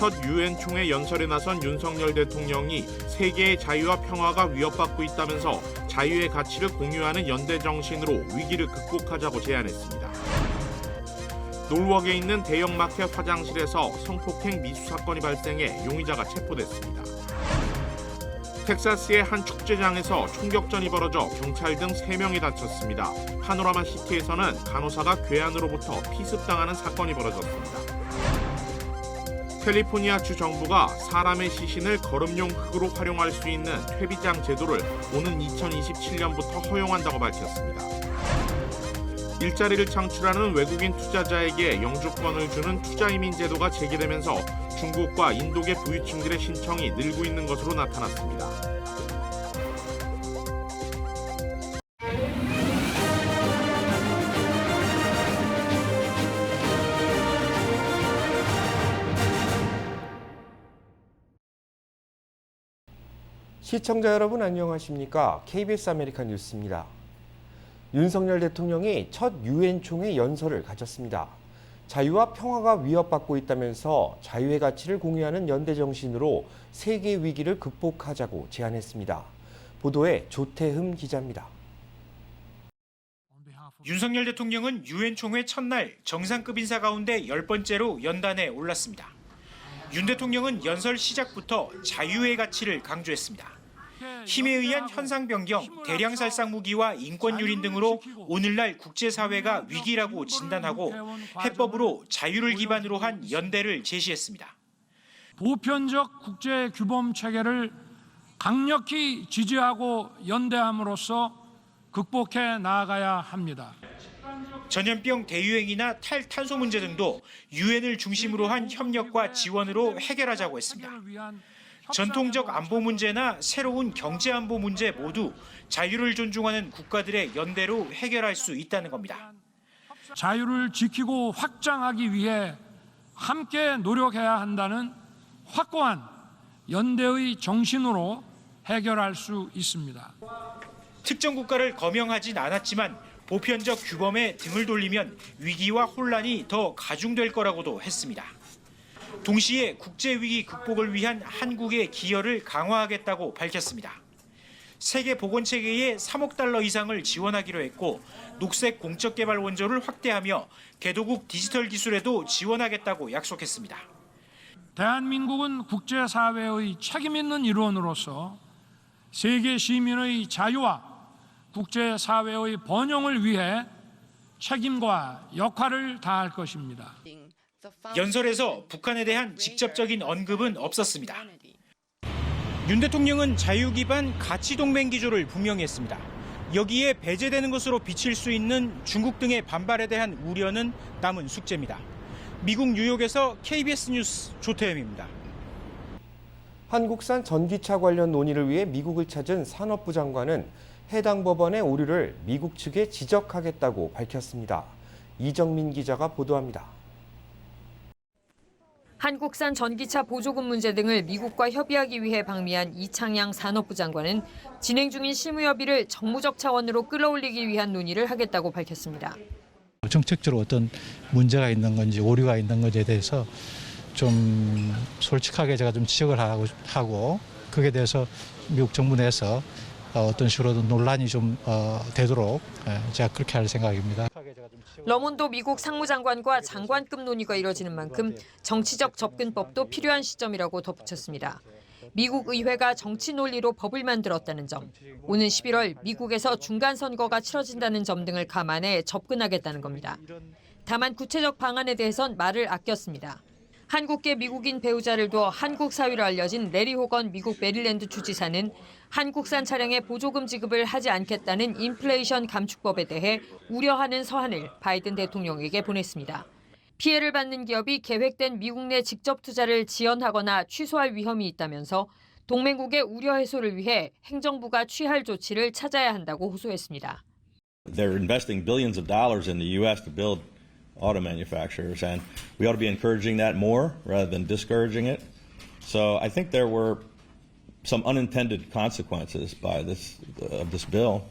첫 유엔 총회 연설에 나선 윤석열 대통령이 세계의 자유와 평화가 위협받고 있다면서 자유의 가치를 공유하는 연대 정신으로 위기를 극복하자고 제안했습니다. 놀웍에 있는 대형마켓 화장실에서 성폭행 미수 사건이 발생해 용의자가 체포됐습니다. 텍사스의 한 축제장에서 총격전이 벌어져 경찰 등 3명이 다쳤습니다. 파노라마 시티에서는 간호사가 괴한으로부터 피습당하는 사건이 벌어졌습니다. 캘리포니아 주 정부가 사람의 시신을 거름용 흙으로 활용할 수 있는 퇴비장 제도를 오는 2027년부터 허용한다고 밝혔습니다. 일자리를 창출하는 외국인 투자자에게 영주권을 주는 투자이민 제도가 제기되면서 중국과 인도계 부유층들의 신청이 늘고 있는 것으로 나타났습니다. 시청자 여러분 안녕하십니까? KBS 아메리칸 뉴스입니다. 윤석열 대통령이 첫 유엔 총회 연설을 가졌습니다. 자유와 평화가 위협받고 있다면서 자유의 가치를 공유하는 연대 정신으로 세계 위기를 극복하자고 제안했습니다. 보도에 조태흠 기자입니다. 윤석열 대통령은 유엔 총회 첫날 정상급 인사 가운데 10번째로 연단에 올랐습니다. 윤 대통령은 연설 시작부터 자유의 가치를 강조했습니다. 힘에 의한 현상 변경, 대량 살상 무기와 인권 유린 등으로 오늘날 국제사회가 위기라고 진단하고 해법으로 자유를 기반으로 한 연대를 제시했습니다. 보편적 국제 규범 체계를 강력히 지지하고 연대함으로써 극복해 나아가야 합니다. 전염병 대유행이나 탈탄소 문제 등도 유엔을 중심으로 한 협력과 지원으로 해결하자고 했습니다. 전통적 안보 문제나 새로운 경제 안보 문제 모두 자유를 존중하는 국가들의 연대로 해결할 수 있다는 겁니다. 자유를 지키고 확장하기 위해 함께 노력해야 한다는 확고한 연대의 정신으로 해결할 수 있습니다. 특정 국가를 거명하진 않았지만 보편적 규범에 등을 돌리면 위기와 혼란이 더 가중될 거라고도 했습니다. 동시에 국제위기 극복을 위한 한국의 기여를 강화하겠다고 밝혔습니다. 세계보건체계에 3억 달러 이상을 지원하기로 했고 녹색 공적개발 원조를 확대하며 개도국 디지털 기술에도 지원하겠다고 약속했습니다. 대한민국은 국제사회의 책임 있는 일원으로서 세계 시민의 자유와 국제사회의 번영을 위해 책임과 역할을 다할 것입니다. 연설에서 북한에 대한 직접적인 언급은 없었습니다. 윤 대통령은 자유 기반 가치 동맹 기조를 분명히 했습니다. 여기에 배제되는 것으로 비칠 수 있는 중국 등의 반발에 대한 우려는 남은 숙제입니다. 미국 뉴욕에서 KBS 뉴스 조태흠입니다. 한국산 전기차 관련 논의를 위해 미국을 찾은 산업부 장관은 해당 법원의 오류를 미국 측에 지적하겠다고 밝혔습니다. 이정민 기자가 보도합니다. 한국산 전기차 보조금 문제 등을 미국과 협의하기 위해 방미한 이창양 산업부 장관은 진행 중인 실무 협의를 정무적 차원으로 끌어올리기 위한 논의를 하겠다고 밝혔습니다. 정책적으로 어떤 문제가 있는 건지 오류가 있는 건지에 대해서 좀 솔직하게 제가 좀 지적을 하고 그에 대해서 미국 정부 내에서 어떤 식으로든 논란이 좀 되도록 제가 그렇게 할 생각입니다. 러몬도 미국 상무장관과 장관급 논의가 이뤄지는 만큼 정치적 접근법도 필요한 시점이라고 덧붙였습니다. 미국 의회가 정치 논리로 법을 만들었다는 점, 오는 11월 미국에서 중간선거가 치러진다는 점 등을 감안해 접근하겠다는 겁니다. 다만 구체적 방안에 대해선 말을 아꼈습니다. 한국계 미국인 배우자를 둬 한국 사위로 알려진 레리 호건 미국 메릴랜드 주지사는 한국산 차량에 보조금 지급을 하지 않겠다는 인플레이션 감축법에 대해 우려하는 서한을 바이든 대통령에게 보냈습니다. 피해를 받는 기업이 계획된 미국 내 직접 투자를 지연하거나 취소할 위험이 있다면서 동맹국의 우려 해소를 위해 행정부가 취할 조치를 찾아야 한다고 호소했습니다. They're investing billions of dollars in the U.S. to build auto manufacturers, and we ought to be encouraging that more rather than discouraging it. So I think there were some unintended consequences by this bill.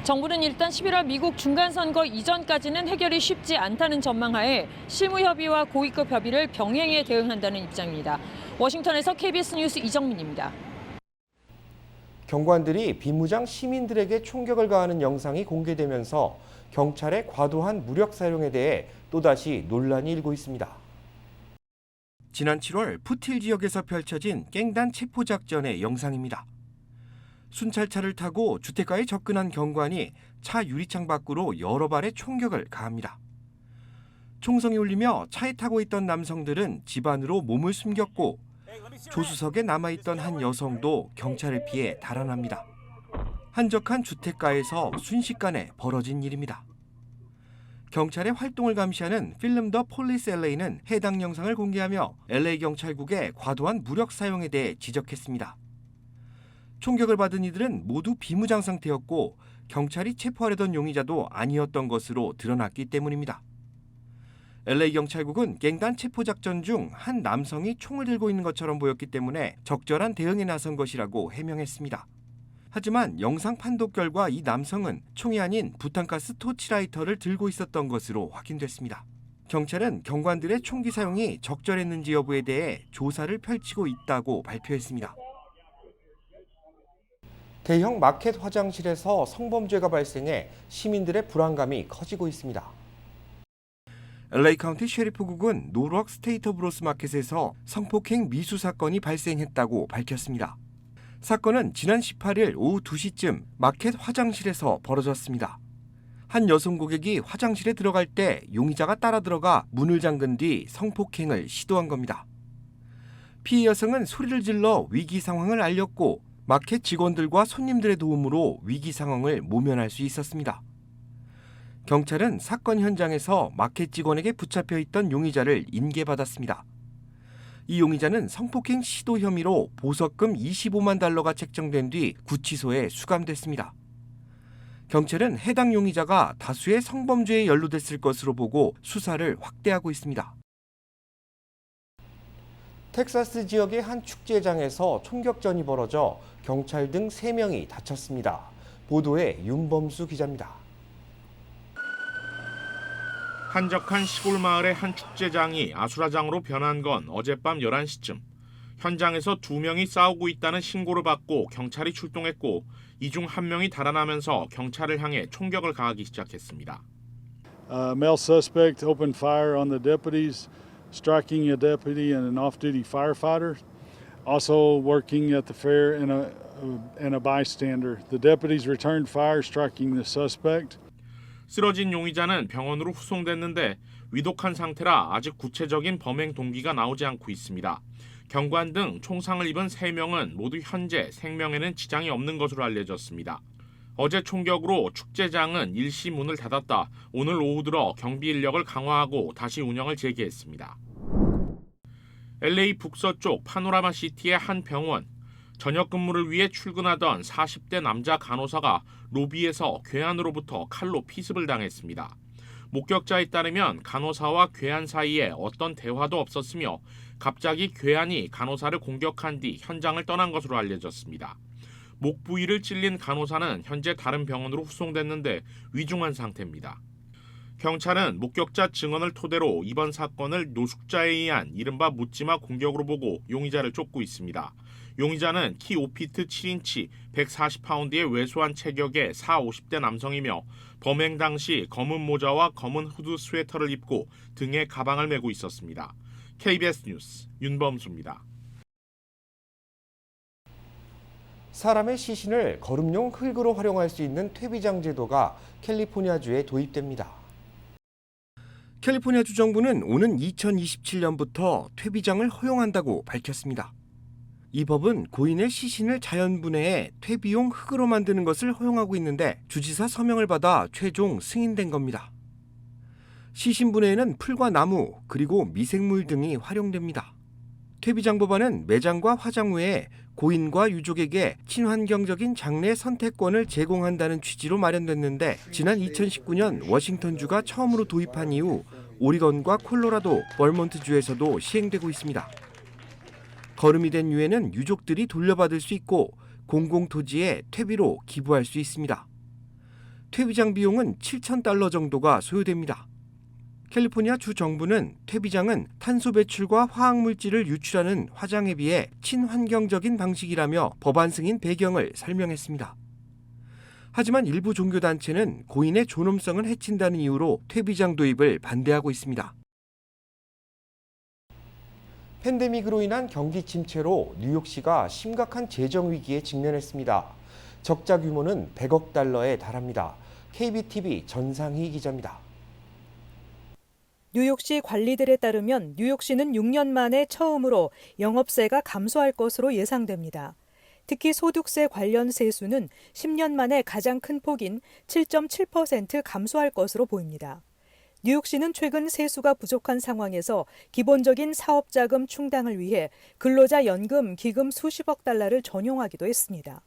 정부는 일단 11월 미국 중간선거 이전까지는 해결이 쉽지 않다는 전망하에 실무협의와 고위급 협의를 병행해 대응한다는 입장입니다. 워싱턴에서 KBS 뉴스 이정민입니다. 경관들이 비무장 시민들에게 총격을 가하는 영상이 공개되면서 경찰의 과도한 무력 사용에 대해 또다시 논란이 일고 있습니다. 지난 7월 푸틸 지역에서 펼쳐진 깽단 체포작전의 영상입니다. 순찰차를 타고 주택가에 접근한 경관이 차 유리창 밖으로 여러 발의 총격을 가합니다. 총성이 울리며 차에 타고 있던 남성들은 집 안으로 몸을 숨겼고 조수석에 남아있던 한 여성도 경찰을 피해 달아납니다. 한적한 주택가에서 순식간에 벌어진 일입니다. 경찰의 활동을 감시하는 필름 더 폴리스 LA는 해당 영상을 공개하며 LA 경찰국의 과도한 무력 사용에 대해 지적했습니다. 총격을 받은 이들은 모두 비무장 상태였고 경찰이 체포하려던 용의자도 아니었던 것으로 드러났기 때문입니다. LA 경찰국은 갱단 체포 작전 중 한 남성이 총을 들고 있는 것처럼 보였기 때문에 적절한 대응에 나선 것이라고 해명했습니다. 하지만 영상 판독 결과 이 남성은 총이 아닌 부탄가스 토치라이터를 들고 있었던 것으로 확인됐습니다. 경찰은 경관들의 총기 사용이 적절했는지 여부에 대해 조사를 펼치고 있다고 발표했습니다. 대형 마켓 화장실에서 성범죄가 발생해 시민들의 불안감이 커지고 있습니다. LA 카운티 셰리프국은 노르워크 스테이트 오브 로스 마켓에서 성폭행 미수 사건이 발생했다고 밝혔습니다. 사건은 지난 18일 오후 2시쯤 마켓 화장실에서 벌어졌습니다. 한 여성 고객이 화장실에 들어갈 때 용의자가 따라 들어가 문을 잠근 뒤 성폭행을 시도한 겁니다. 피해 여성은 소리를 질러 위기 상황을 알렸고 마켓 직원들과 손님들의 도움으로 위기 상황을 모면할 수 있었습니다. 경찰은 사건 현장에서 마켓 직원에게 붙잡혀 있던 용의자를 인계받았습니다. 이 용의자는 성폭행 시도 혐의로 보석금 25만 달러가 책정된 뒤 구치소에 수감됐습니다. 경찰은 해당 용의자가 다수의 성범죄에 연루됐을 것으로 보고 수사를 확대하고 있습니다. 텍사스 지역의 한 축제장에서 총격전이 벌어져 경찰 등 3명이 다쳤습니다. 보도에 윤범수 기자입니다. 한적한 시골 마을의 한 축제장이 아수라장으로 변한 건 어젯밤 11시쯤. 현장에서 2명이 싸우고 있다는 신고를 받고 경찰이 출동했고 이 중 1명이 달아나면서 경찰을 향해 총격을 가하기 시작했습니다. Male suspect opened fire on the deputies, striking a deputy and an off-duty firefighter, also working at the fair and a bystander. The deputies returned fire, striking the suspect. 쓰러진 용의자는 병원으로 후송됐는데 위독한 상태라 아직 구체적인 범행 동기가 나오지 않고 있습니다. 경관 등 총상을 입은 3명은 모두 현재 생명에는 지장이 없는 것으로 알려졌습니다. 어제 총격으로 축제장은 일시 문을 닫았다 오늘 오후 들어 경비 인력을 강화하고 다시 운영을 재개했습니다. LA 북서쪽 파노라마 시티의 한 병원. 저녁 근무를 위해 출근하던 40대 남자 간호사가 로비에서 괴한으로부터 칼로 피습을 당했습니다. 목격자에 따르면 간호사와 괴한 사이에 어떤 대화도 없었으며 갑자기 괴한이 간호사를 공격한 뒤 현장을 떠난 것으로 알려졌습니다. 목 부위를 찔린 간호사는 현재 다른 병원으로 후송됐는데 위중한 상태입니다. 경찰은 목격자 증언을 토대로 이번 사건을 노숙자에 의한 이른바 묻지마 공격으로 보고 용의자를 쫓고 있습니다. 용의자는 키 5피트 7인치, 140파운드의 왜소한 체격의 40~50대 남성이며 범행 당시 검은 모자와 검은 후드 스웨터를 입고 등에 가방을 메고 있었습니다. KBS 뉴스 윤범수입니다. 사람의 시신을 거름용 흙으로 활용할 수 있는 퇴비장 제도가 캘리포니아주에 도입됩니다. 캘리포니아주 정부는 오는 2027년부터 퇴비장을 허용한다고 밝혔습니다. 이 법은 고인의 시신을 자연 분해해 퇴비용 흙으로 만드는 것을 허용하고 있는데 주지사 서명을 받아 최종 승인된 겁니다. 시신 분해에는 풀과 나무 그리고 미생물 등이 활용됩니다. 퇴비장 법안은 매장과 화장 외에 고인과 유족에게 친환경적인 장례 선택권을 제공한다는 취지로 마련됐는데 지난 2019년 워싱턴주가 처음으로 도입한 이후 오리건과 콜로라도, 버몬트주에서도 시행되고 있습니다. 거름이 된 유해는 유족들이 돌려받을 수 있고 공공토지에 퇴비로 기부할 수 있습니다. 퇴비장 비용은 $7,000 정도가 소요됩니다. 캘리포니아 주 정부는 퇴비장은 탄소 배출과 화학물질을 유출하는 화장에 비해 친환경적인 방식이라며 법안 승인 배경을 설명했습니다. 하지만 일부 종교단체는 고인의 존엄성을 해친다는 이유로 퇴비장 도입을 반대하고 있습니다. 팬데믹으로 인한 경기 침체로 뉴욕시가 심각한 재정 위기에 직면했습니다. 적자 규모는 $100억 달합니다. KBTV 전상희 기자입니다. 뉴욕시 관리들에 따르면 뉴욕시는 6년 만에 처음으로 영업세가 감소할 것으로 예상됩니다. 특히 소득세 관련 세수는 10년 만에 가장 큰 폭인 7.7% 감소할 것으로 보입니다. 뉴욕시는 최근 세수가 부족한 상황에서 기본적인 사업자금 충당을 위해 근로자 연금 기금 수십억 달러를 전용하기도 했습니다.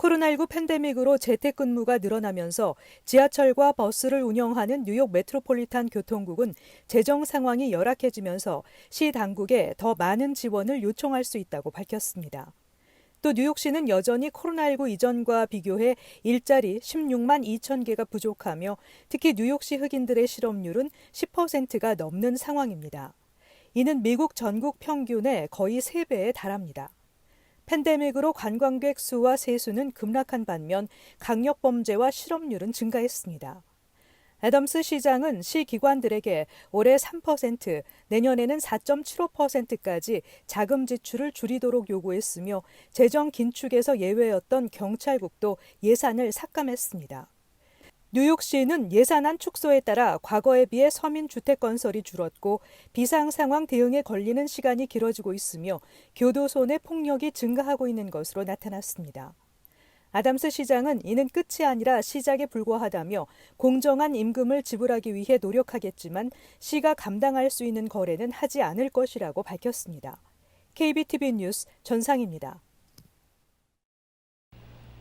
코로나19 팬데믹으로 재택근무가 늘어나면서 지하철과 버스를 운영하는 뉴욕 메트로폴리탄 교통국은 재정 상황이 열악해지면서 시 당국에 더 많은 지원을 요청할 수 있다고 밝혔습니다. 또 뉴욕시는 여전히 코로나19 이전과 비교해 일자리 16만 2천 개가 부족하며 특히 뉴욕시 흑인들의 실업률은 10%가 넘는 상황입니다. 이는 미국 전국 평균의 거의 3배에 달합니다. 팬데믹으로 관광객 수와 세수는 급락한 반면 강력범죄와 실업률은 증가했습니다. 애덤스 시장은 시 기관들에게 올해 3%, 내년에는 4.75%까지 자금 지출을 줄이도록 요구했으며 재정 긴축에서 예외였던 경찰국도 예산을 삭감했습니다. 뉴욕시는 예산안 축소에 따라 과거에 비해 서민 주택 건설이 줄었고 비상상황 대응에 걸리는 시간이 길어지고 있으며 교도소 내 폭력이 증가하고 있는 것으로 나타났습니다. 아담스 시장은 이는 끝이 아니라 시작에 불과하다며 공정한 임금을 지불하기 위해 노력하겠지만 시가 감당할 수 있는 거래는 하지 않을 것이라고 밝혔습니다. KBTV 뉴스 전상입니다.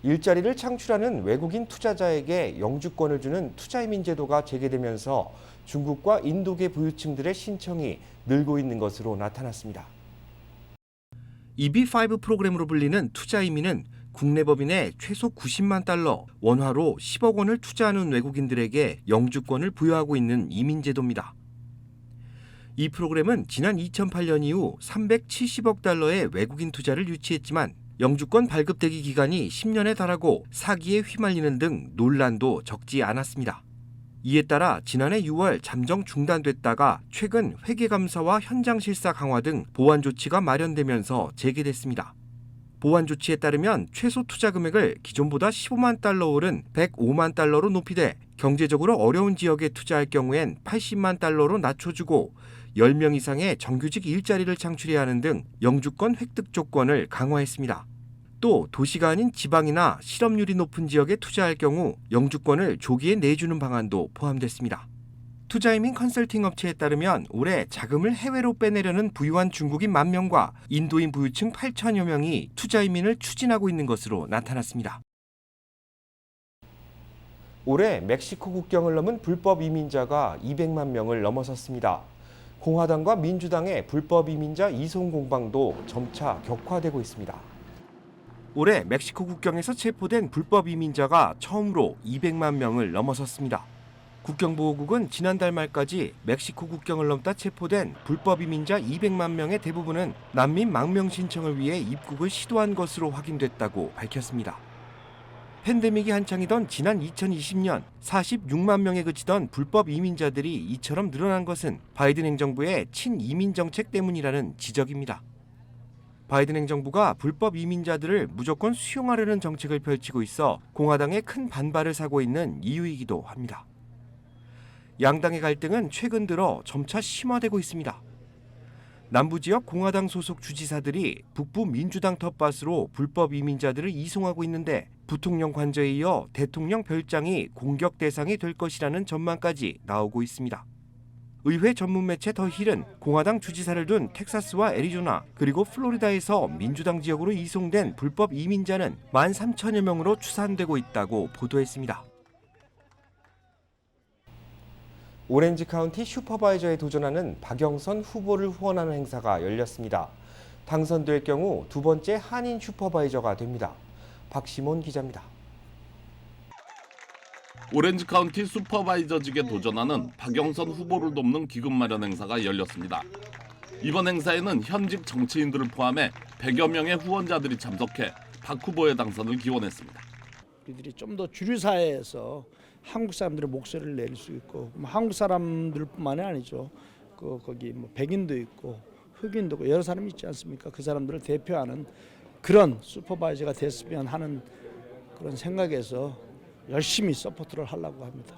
일자리를 창출하는 외국인 투자자에게 영주권을 주는 투자이민 제도가 재개되면서 중국과 인도계 부유층들의 신청이 늘고 있는 것으로 나타났습니다. EB5 프로그램으로 불리는 투자이민은 국내 법인에 최소 $90만, 원화로 10억 원을 투자하는 외국인들에게 영주권을 부여하고 있는 이민제도입니다. 이 프로그램은 지난 2008년 이후 $370억 외국인 투자를 유치했지만 영주권 발급대기 기간이 10년에 달하고 사기에 휘말리는 등 논란도 적지 않았습니다. 이에 따라 지난해 6월 잠정 중단됐다가 최근 회계감사와 현장 실사 강화 등 보완 조치가 마련되면서 재개됐습니다. 보완 조치에 따르면 최소 투자 금액을 기존보다 $15만 오른 $105만 높이되 경제적으로 어려운 지역에 투자할 경우엔 $80만 낮춰주고 10명 이상의 정규직 일자리를 창출해야 하는 등 영주권 획득 조건을 강화했습니다. 또 도시가 아닌 지방이나 실업률이 높은 지역에 투자할 경우 영주권을 조기에 내주는 방안도 포함됐습니다. 투자이민 컨설팅 업체에 따르면 올해 자금을 해외로 빼내려는 부유한 중국인 10,000명과 인도인 부유층 8천여 명이 투자이민을 추진하고 있는 것으로 나타났습니다. 올해 멕시코 국경을 넘은 불법 이민자가 200만 명을 넘어섰습니다. 공화당과 민주당의 불법 이민자 이송 공방도 점차 격화되고 있습니다. 올해 멕시코 국경에서 체포된 불법 이민자가 처음으로 200만 명을 넘어섰습니다. 국경보호국은 지난달 말까지 멕시코 국경을 넘다 체포된 불법 이민자 200만 명의 대부분은 난민 망명 신청을 위해 입국을 시도한 것으로 확인됐다고 밝혔습니다. 팬데믹이 한창이던 지난 2020년 46만 명에 그치던 불법 이민자들이 이처럼 늘어난 것은 바이든 행정부의 친이민 정책 때문이라는 지적입니다. 바이든 행정부가 불법 이민자들을 무조건 수용하려는 정책을 펼치고 있어 공화당에 큰 반발을 사고 있는 이유이기도 합니다. 양당의 갈등은 최근 들어 점차 심화되고 있습니다. 남부지역 공화당 소속 주지사들이 북부 민주당 텃밭으로 불법 이민자들을 이송하고 있는데 부통령 관저에 이어 대통령 별장이 공격 대상이 될 것이라는 전망까지 나오고 있습니다. 의회 전문 매체 더 힐은 공화당 주지사를 둔 텍사스와 애리조나 그리고 플로리다에서 민주당 지역으로 이송된 불법 이민자는 13,000여 명으로 추산되고 있다고 보도했습니다. 오렌지 카운티 슈퍼바이저에 도전하는 박영선 후보를 후원하는 행사가 열렸습니다. 당선될 경우 두 번째 한인 슈퍼바이저가 됩니다. 박시몬 기자입니다. 오렌지 카운티 슈퍼바이저직에 도전하는 박영선 후보를 돕는 기금 마련 행사가 열렸습니다. 이번 행사에는 현직 정치인들을 포함해 100여 명의 후원자들이 참석해 박 후보의 당선을 기원했습니다. 우리들이 좀 더 주류 사회에서 한국 사람들의 목소리를 낼 수 있고, 한국 사람들뿐만이 아니죠. 거기 백인도 있고 흑인도 있고 여러 사람이 있지 않습니까? 그 사람들을 대표하는 그런 슈퍼바이저가 됐으면 하는 그런 생각에서 열심히 서포트를 하려고 합니다.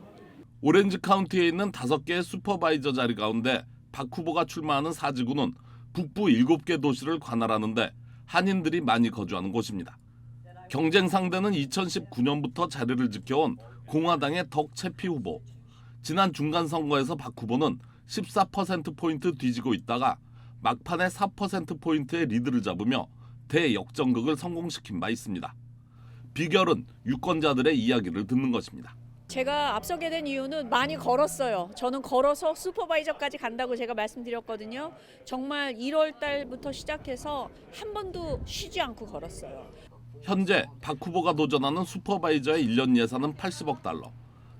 오렌지 카운티에 있는 5개의 슈퍼바이저 자리 가운데 박 후보가 출마하는 4지구는 북부 7개 도시를 관할하는데 한인들이 많이 거주하는 곳입니다. 경쟁 상대는 2019년부터 자리를 지켜온 공화당의 덕 채피 후보. 지난 중간 선거에서 박 후보는 14%포인트 뒤지고 있다가 막판에 4%포인트의 리드를 잡으며 대역전극을 성공시킨 바 있습니다. 비결은 유권자들의 이야기를 듣는 것입니다. 제가 앞서게 된 이유는 많이 걸었어요. 저는 걸어서 슈퍼바이저까지 간다고 제가 말씀드렸거든요. 정말 1월 달부터 시작해서 한 번도 쉬지 않고 걸었어요. 현재 박 후보가 도전하는 슈퍼바이저의 1년 예산은 80억 달러.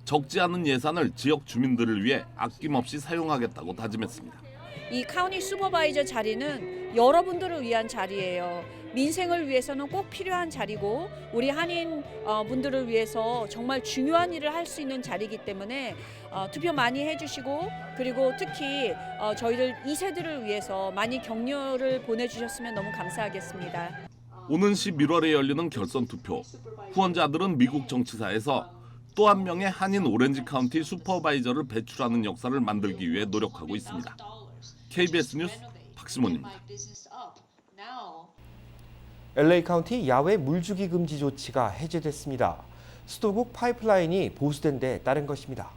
적지 않은 예산을 지역 주민들을 위해 아낌없이 사용하겠다고 다짐했습니다. 이 카운티 슈퍼바이저 자리는 여러분들을 위한 자리예요. 민생을 위해서는 꼭 필요한 자리고 우리 한인 분들을 위해서 정말 중요한 일을 할 수 있는 자리이기 때문에 투표 많이 해주시고 그리고 특히 저희들 2세들을 위해서 많이 격려를 보내주셨으면 너무 감사하겠습니다. 오는 11월에 열리는 결선 투표. 후원자들은 미국 정치사에서 또 한 명의 한인 오렌지 카운티 슈퍼바이저를 배출하는 역사를 만들기 위해 노력하고 있습니다. KBS 뉴스 박시몬입니다. LA 카운티 야외 물주기 금지 조치가 해제됐습니다. 수도국 파이프라인이 보수된 데 따른 것입니다.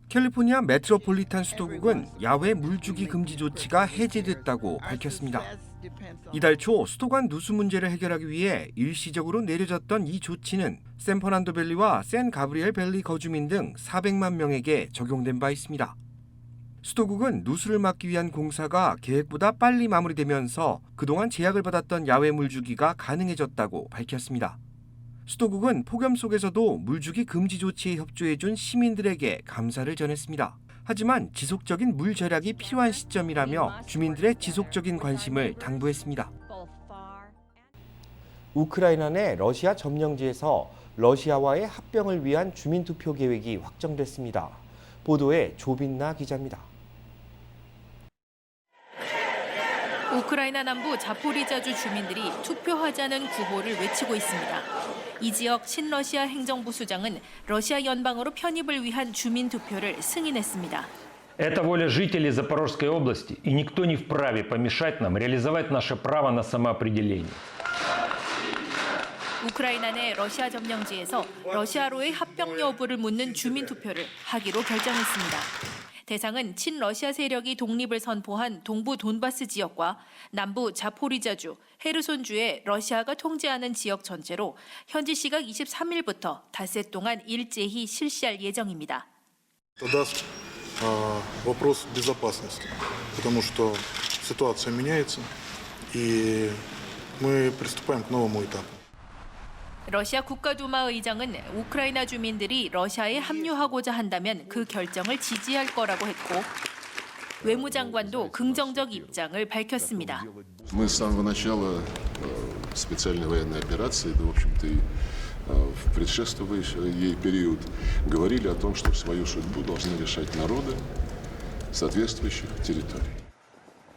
캘리포니아 메트로폴리탄 수도국은 야외 물주기 금지 조치가 해제됐다고 밝혔습니다. 이달 초 수도관 누수 문제를 해결하기 위해 일시적으로 내려졌던 이 조치는 샌퍼난도밸리와 샌 가브리엘 밸리 거주민 등 400만 명에게 적용된 바 있습니다. 수도국은 누수를 막기 위한 공사가 계획보다 빨리 마무리되면서 그동안 제약을 받았던 야외 물주기가 가능해졌다고 밝혔습니다. 수도국은 폭염 속에서도 물주기 금지 조치에 협조해준 시민들에게 감사를 전했습니다. 하지만 지속적인 물 절약이 필요한 시점이라며 주민들의 지속적인 관심을 당부했습니다. 우크라이나 내 러시아 점령지에서 러시아와의 합병을 위한 주민투표 계획이 확정됐습니다. 보도에 조빈나 기자입니다. 우크라이나 남부 자포리자주 주민들이 투표하자는 구호를 외치고 있습니다. 이 지역 친러시아 행정부 수장은 러시아 연방으로 편입을 위한 주민 투표를 승인했습니다. Это воля жителей Запорожской области, и никто не вправе помешать нам реализовать наше право на самоопределение. 우크라이나 내 러시아 점령지에서 러시아로의 합병 여부를 묻는 주민 투표를 하기로 결정했습니다. 대상은 친러시아 세력이 독립을 선포한 동부 돈바스 지역과 남부 자포리자주, 헤르손주의 러시아가 통제하는 지역 전체로 현지 시각 23일부터 닷새 동안 일제히 실시할 예정입니다. Вопрос безопасности, потому что ситуация меняется, и мы приступаем к новому этапу. 러시아 국가두마 의장은 우크라이나 주민들이 러시아에 합류하고자 한다면 그 결정을 지지할 거라고 했고 외무장관도 긍정적 입장을 밝혔습니다. Мы с самого начала специальной военной операции, да, в общем-то, и в предшествующий ей период говорили о том, что свою судьбу должны решать народы соответствующих территорий.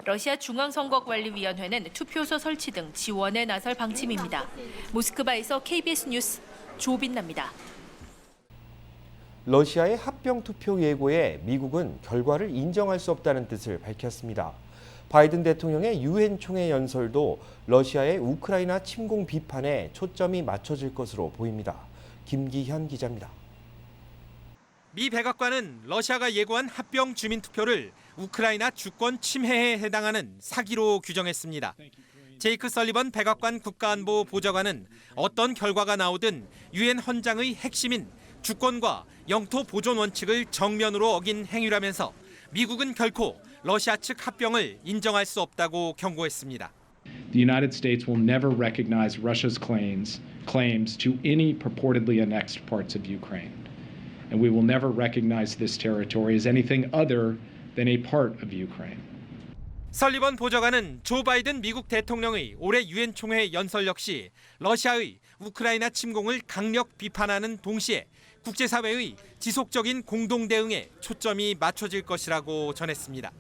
러시아 중앙선거관리위원회는 투표소 설치 등 지원에 나설 방침입니다. 모스크바에서 KBS 뉴스 조빈나입니다. 러시아의 합병 투표 예고에 미국은 결과를 인정할 수 없다는 뜻을 밝혔습니다. 바이든 대통령의 유엔 총회 연설도 러시아의 우크라이나 침공 비판에 초점이 맞춰질 것으로 보입니다. 김기현 기자입니다. 미 백악관은 러시아가 예고한 합병 주민 투표를 우크라이나 주권 침해에 해당하는 사기로 규정했습니다. 제이크 설리번 백악관 국가안보 보좌관은 어떤 결과가 나오든 유엔 헌장의 핵심인 주권과 영토 보존 원칙을 정면으로 어긴 행위라면서 미국은 결코 러시아 측 합병을 인정할 수 없다고 경고했습니다. The United States will never recognize Russia's claims claims to any purportedly annexed parts of Ukraine. And we will never recognize this territory as anything other than a part of Ukraine. 설리번 보좌관은 조 바이든 미국 대통령의 올해 유엔 총회 연설 역시 러시아의 우크라이나 침공을 강력 비판하는 동시에 국제사회의 지속적인 공동 대응에 초점이 맞춰질 것이라고 전했습니다.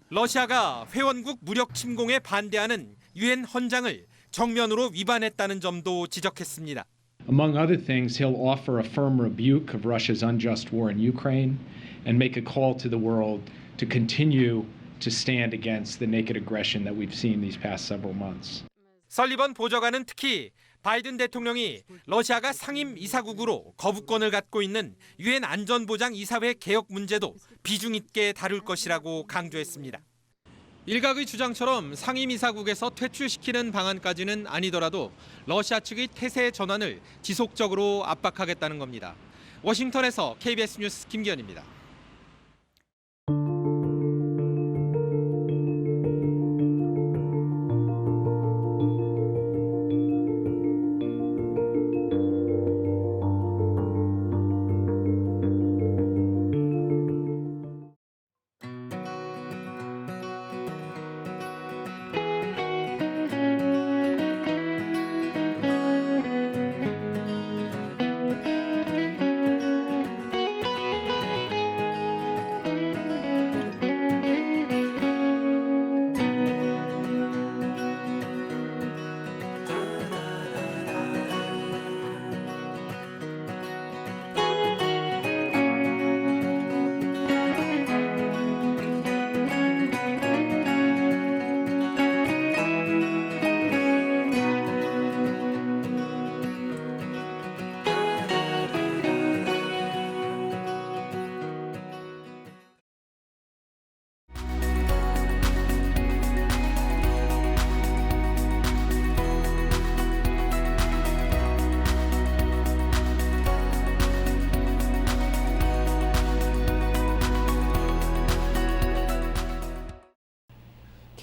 러시아가 회원국 무력 침공에 반대하는 유엔 헌장을 정면으로 위반했다는 점도 지적했습니다. Among other things, he'll offer a firm rebuke of Russia's unjust war in Ukraine and make a call to the world to continue to stand against the naked aggression that we've seen these past several months. 설리번 보좌관은 특히 바이든 대통령이 러시아가 상임 이사국으로 거부권을 갖고 있는 유엔 안전보장이사회 개혁 문제도 비중 있게 다룰 것이라고 강조했습니다. 일각의 주장처럼 상임이사국에서 퇴출시키는 방안까지는 아니더라도 러시아 측의 태세 전환을 지속적으로 압박하겠다는 겁니다. 워싱턴에서 KBS 뉴스 김기현입니다.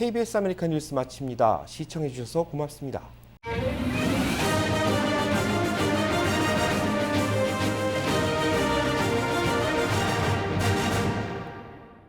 KBS 아메리칸 뉴스 마칩니다. 시청해 주셔서 고맙습니다.